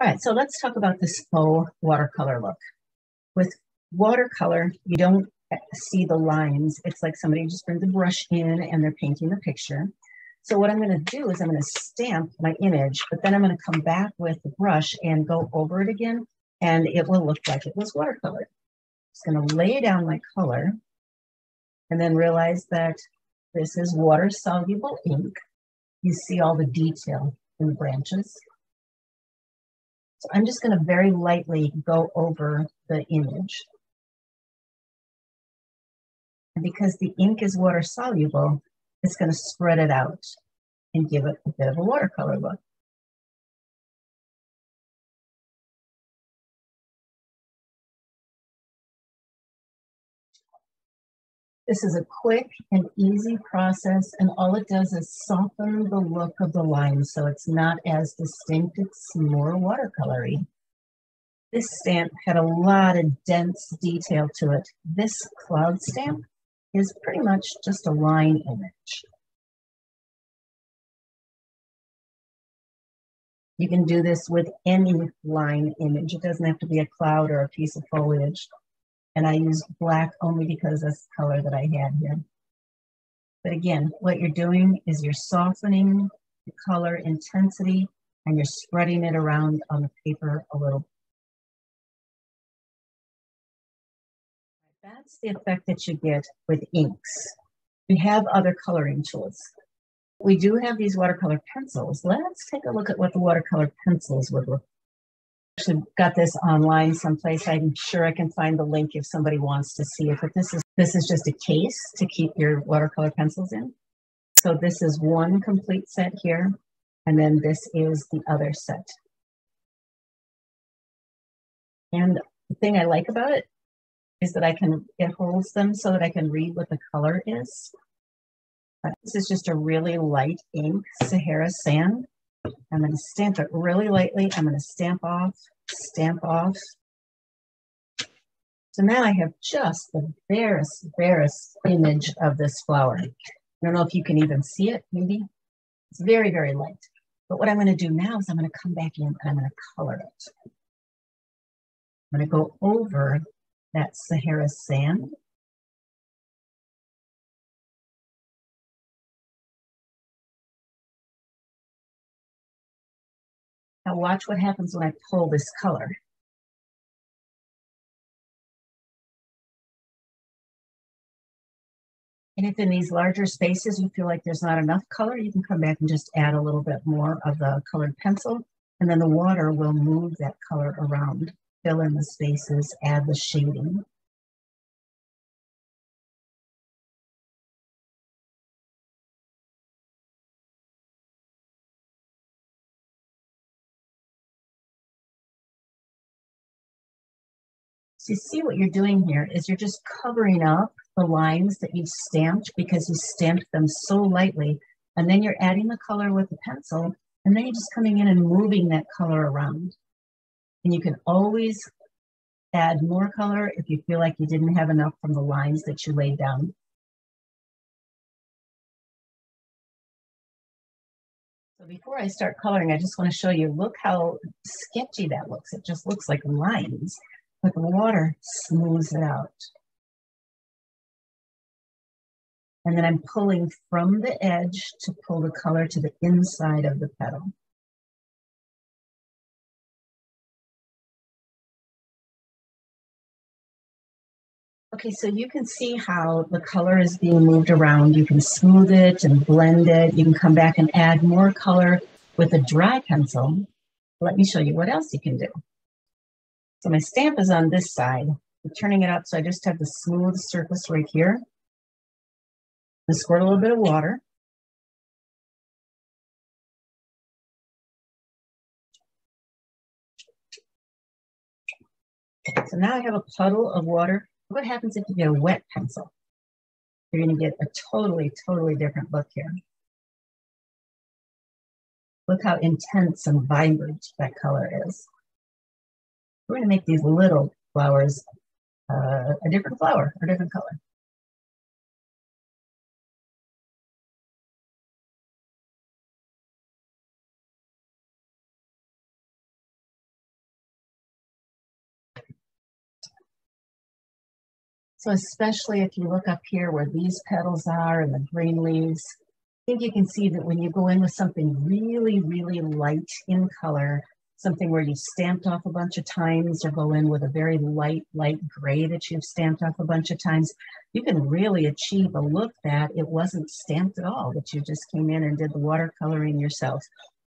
All right, so let's talk about this faux watercolor look. With watercolor, you don't see the lines. It's like somebody just brings the brush in and they're painting the picture. So what I'm going to do is I'm going to stamp my image, but then I'm going to come back with the brush and go over it again, and it will look like it was watercolored. Just going to lay down my color and then realize that this is water-soluble ink. You see all the detail in the branches. So I'm just going to very lightly go over the image. And because the ink is water soluble, it's going to spread it out and give it a bit of a watercolor look. This is a quick and easy process, and all it does is soften the look of the lines so it's not as distinct, it's more watercolory. This stamp had a lot of dense detail to it. This cloud stamp is pretty much just a line image. You can do this with any line image. It doesn't have to be a cloud or a piece of foliage. And I used black only because that's the color that I had here. But again, what you're doing is you're softening the color intensity and you're spreading it around on the paper a little. That's the effect that you get with inks. We have other coloring tools. We do have these watercolor pencils. Let's take a look at what the watercolor pencils would look like. I actually got this online someplace. I'm sure I can find the link if somebody wants to see it. But this is just a case to keep your watercolor pencils in. So this is one complete set here, and then this is the other set. And the thing I like about it is that it holds them so that I can read what the color is. This is just a really light ink, Sahara Sand. I'm going to stamp it really lightly. I'm going to stamp off, stamp off. So now I have just the barest image of this flower. I don't know if you can even see it, maybe. It's very, very light. But what I'm going to do now is I'm going to come back in and I'm going to color it. I'm going to go over that Sahara Sand. Now watch what happens when I pull this color. And if in these larger spaces you feel like there's not enough color, you can come back and just add a little bit more of the colored pencil, and then the water will move that color around, fill in the spaces, add the shading. So you see what you're doing here is you're just covering up the lines that you've stamped because you stamped them so lightly, and then you're adding the color with the pencil, and then you're just coming in and moving that color around. And you can always add more color if you feel like you didn't have enough from the lines that you laid down. So before I start coloring, I just want to show you, look how sketchy that looks. It just looks like lines, but the water smooths it out. And then I'm pulling from the edge to pull the color to the inside of the petal. Okay, so you can see how the color is being moved around. You can smooth it and blend it. You can come back and add more color with a dry pencil. Let me show you what else you can do. So my stamp is on this side. I'm turning it up so I just have the smooth surface right here. And squirt a little bit of water. So now I have a puddle of water. What happens if you get a wet pencil? You're going to get a totally, totally different look here. Look how intense and vibrant that color is. We're going to make these little flowers a different flower, a different color. So especially if you look up here where these petals are and the green leaves, I think you can see that when you go in with something really, really light in color, something where you've stamped off a bunch of times, or go in with a very light gray that you've stamped off a bunch of times, you can really achieve a look that it wasn't stamped at all, that you just came in and did the watercoloring yourself.